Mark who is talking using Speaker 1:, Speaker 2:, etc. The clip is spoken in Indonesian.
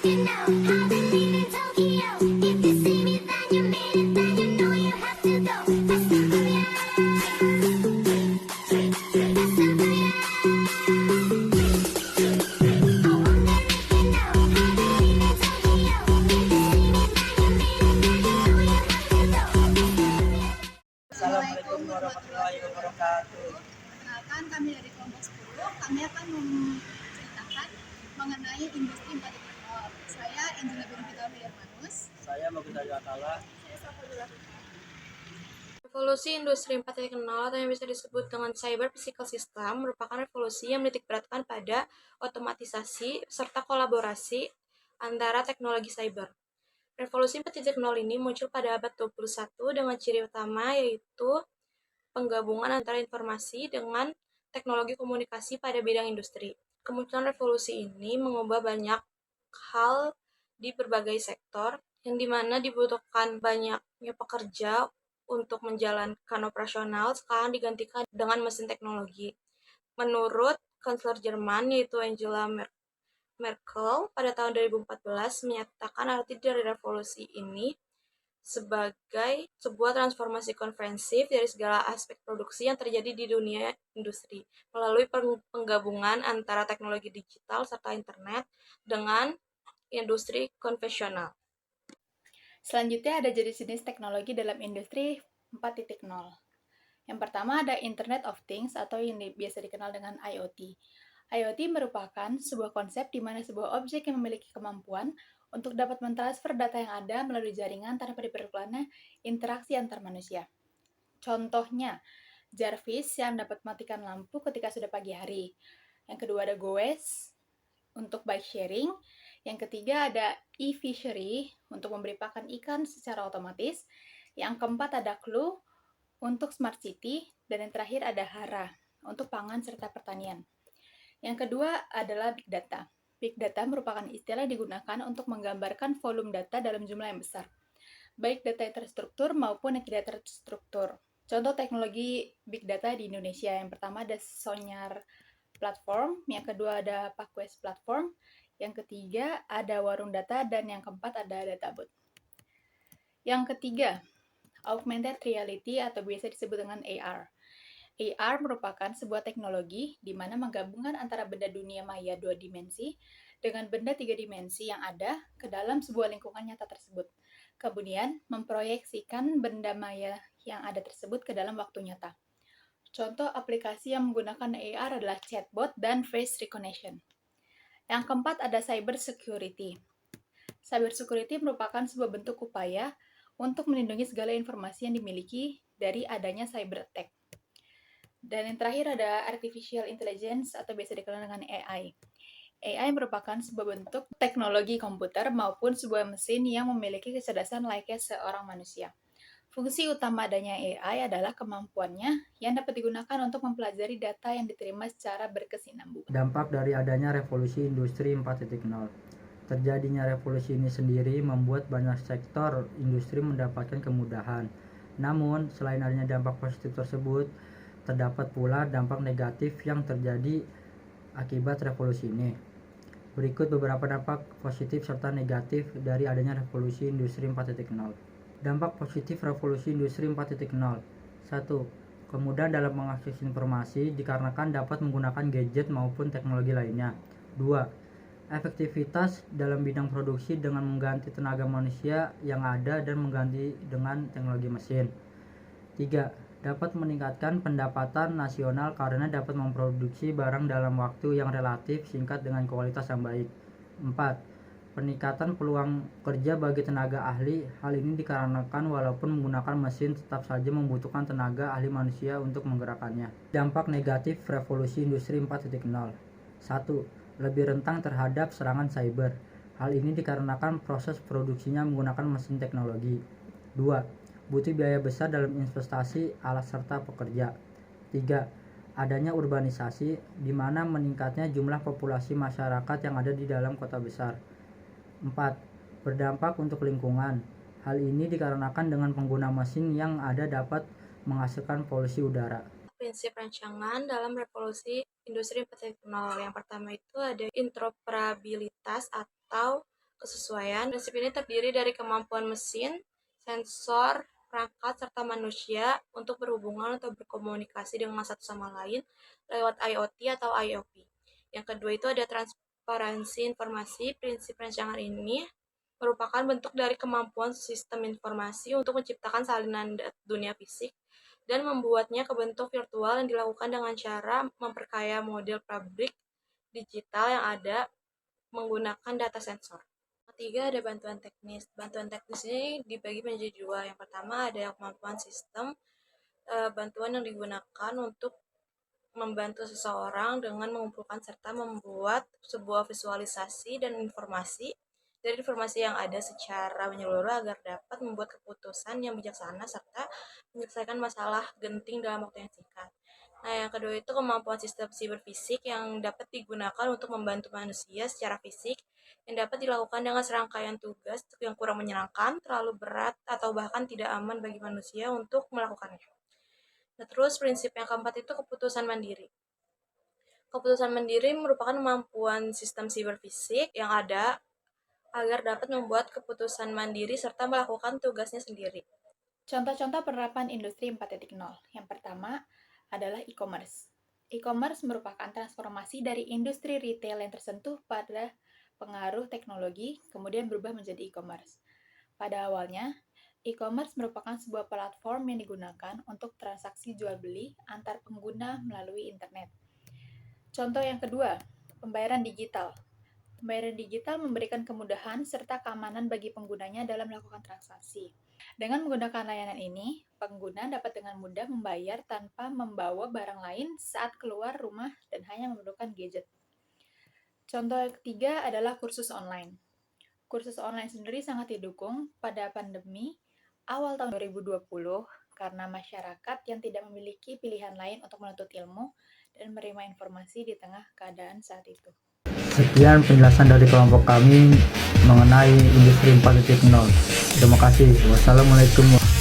Speaker 1: you know, I've been in Tokyo. If you see me, then you mean it, then you know you have to go. Fast and furious. Fast and furious. I wonder if you know, I've been in Tokyo. If you see me, then you mean it, then you know you have to go. Fast and furious.
Speaker 2: Assalamualaikum warahmatullahi wabarakatuh.
Speaker 3: Perkenalkan, kami dari kelompok 10. Kami akan menceritakan mengenai industri 4.0. Saya Angela Binti Hermanus.
Speaker 2: Saya Bagus Akala.
Speaker 4: Revolusi Industri 4.0 atau yang bisa disebut dengan Cyber Physical System merupakan revolusi yang menitikberatkan pada otomatisasi serta kolaborasi antara teknologi cyber. Revolusi 4.0 ini muncul pada abad 21 dengan ciri utama yaitu penggabungan antara informasi dengan teknologi komunikasi pada bidang industri. Kemunculan revolusi ini mengubah banyak hal di berbagai sektor yang dimana dibutuhkan banyaknya pekerja untuk menjalankan operasional sekarang digantikan dengan mesin teknologi. Menurut Kansler Jerman yaitu Angela Merkel pada tahun 2014 menyatakan arti dari revolusi ini sebagai sebuah transformasi komprehensif dari segala aspek produksi yang terjadi di dunia industri melalui penggabungan antara teknologi digital serta internet dengan industri konvensional.
Speaker 3: Selanjutnya ada jenis-jenis teknologi dalam industri 4.0. Yang pertama ada Internet of Things atau yang biasa dikenal dengan IoT. IoT merupakan sebuah konsep di mana sebuah objek yang memiliki kemampuan untuk dapat mentransfer data yang ada melalui jaringan tanpa diperlukannya interaksi antar manusia. Contohnya, Jarvis yang dapat mematikan lampu ketika sudah pagi hari. Yang kedua ada Goes untuk bike sharing. Yang ketiga ada e-fishery untuk memberi pakan ikan secara otomatis. Yang keempat ada Clue untuk smart city. Dan yang terakhir ada Hara untuk pangan serta pertanian. Yang kedua adalah big data. Big data merupakan istilah yang digunakan untuk menggambarkan volume data dalam jumlah yang besar, baik data yang terstruktur maupun yang tidak terstruktur. Contoh teknologi big data di Indonesia, yang pertama ada Sonyar Platform, yang kedua ada PakWest Platform, yang ketiga ada Warung Data, dan yang keempat ada Databot. Yang ketiga, Augmented Reality atau biasa disebut dengan AR. AR merupakan sebuah teknologi di mana menggabungkan antara benda dunia maya 2 dimensi dengan benda 3 dimensi yang ada ke dalam sebuah lingkungan nyata tersebut. Kemudian, memproyeksikan benda maya yang ada tersebut ke dalam waktu nyata. Contoh aplikasi yang menggunakan AR adalah chatbot dan face recognition. Yang keempat ada cyber security. Cyber security merupakan sebuah bentuk upaya untuk melindungi segala informasi yang dimiliki dari adanya cyber attack. Dan yang terakhir ada artificial intelligence atau biasa dikenal dengan AI. AI merupakan sebuah bentuk teknologi komputer maupun sebuah mesin yang memiliki kecerdasan layaknya seorang manusia. Fungsi utama adanya AI adalah kemampuannya yang dapat digunakan untuk mempelajari data yang diterima secara berkesinambungan.
Speaker 2: Dampak dari adanya revolusi industri 4.0. Terjadinya revolusi ini sendiri membuat banyak sektor industri mendapatkan kemudahan. Namun, selain adanya dampak positif tersebut, terdapat pula dampak negatif yang terjadi akibat revolusi ini. Berikut beberapa dampak positif serta negatif dari adanya revolusi industri 4.0. Dampak positif revolusi industri 4.0. 1. Kemudahan dalam mengakses informasi dikarenakan dapat menggunakan gadget maupun teknologi lainnya. 2. Efektivitas dalam bidang produksi dengan mengganti tenaga manusia yang ada dan mengganti dengan teknologi mesin. 3. Dapat meningkatkan pendapatan nasional karena dapat memproduksi barang dalam waktu yang relatif singkat dengan kualitas yang baik. 4. Peningkatan peluang kerja bagi tenaga ahli. Hal ini dikarenakan walaupun menggunakan mesin tetap saja membutuhkan tenaga ahli manusia untuk menggerakkannya. Dampak negatif revolusi industri 4.0. 1. Lebih rentan terhadap serangan cyber. Hal ini dikarenakan proses produksinya menggunakan mesin teknologi. 2. Butuh biaya besar dalam investasi alat serta pekerja. 3. Adanya urbanisasi di mana meningkatnya jumlah populasi masyarakat yang ada di dalam kota besar. 4. Berdampak untuk lingkungan. Hal ini dikarenakan dengan pengguna mesin yang ada dapat menghasilkan polusi udara.
Speaker 4: Prinsip rancangan dalam revolusi industri 4.0. Yang pertama itu ada interoperabilitas atau kesesuaian. Prinsip ini terdiri dari kemampuan mesin, sensor, perangkat, serta manusia untuk berhubungan atau berkomunikasi dengan satu sama lain lewat IoT atau IoP. Yang kedua itu ada transparansi informasi. Prinsip rancangan ini merupakan bentuk dari kemampuan sistem informasi untuk menciptakan salinan dunia fisik dan membuatnya ke bentuk virtual yang dilakukan dengan cara memperkaya model pabrik digital yang ada menggunakan data sensor. Ketiga ada bantuan teknis. Bantuan teknis ini dibagi menjadi dua. Yang pertama ada kemampuan sistem, bantuan yang digunakan untuk membantu seseorang dengan mengumpulkan serta membuat sebuah visualisasi dan informasi dari informasi yang ada secara menyeluruh agar dapat membuat keputusan yang bijaksana serta menyelesaikan masalah genting dalam waktu yang singkat. Nah, yang kedua itu kemampuan sistem siberfisik yang dapat digunakan untuk membantu manusia secara fisik yang dapat dilakukan dengan serangkaian tugas yang kurang menyenangkan, terlalu berat, atau bahkan tidak aman bagi manusia untuk melakukannya. Nah, terus prinsip yang keempat itu keputusan mandiri. Keputusan mandiri merupakan kemampuan sistem siberfisik yang ada agar dapat membuat keputusan mandiri serta melakukan tugasnya sendiri.
Speaker 3: Contoh-contoh penerapan industri 4.0. Yang pertama adalah e-commerce. E-commerce merupakan transformasi dari industri retail yang tersentuh pada pengaruh teknologi, kemudian berubah menjadi e-commerce. Pada awalnya, e-commerce merupakan sebuah platform yang digunakan untuk transaksi jual-beli antar pengguna melalui internet. Contoh yang kedua, pembayaran digital. Pembayaran digital memberikan kemudahan serta keamanan bagi penggunanya dalam melakukan transaksi. Dengan menggunakan layanan ini, pengguna dapat dengan mudah membayar tanpa membawa barang lain saat keluar rumah dan hanya memerlukan gadget. Contoh yang ketiga adalah kursus online. Kursus online sendiri sangat didukung pada pandemi awal tahun 2020 karena masyarakat yang tidak memiliki pilihan lain untuk menuntut ilmu dan menerima informasi di tengah keadaan saat itu.
Speaker 2: Sekian penjelasan dari kelompok kami mengenai industri 4.0. Terima kasih. Wassalamualaikum.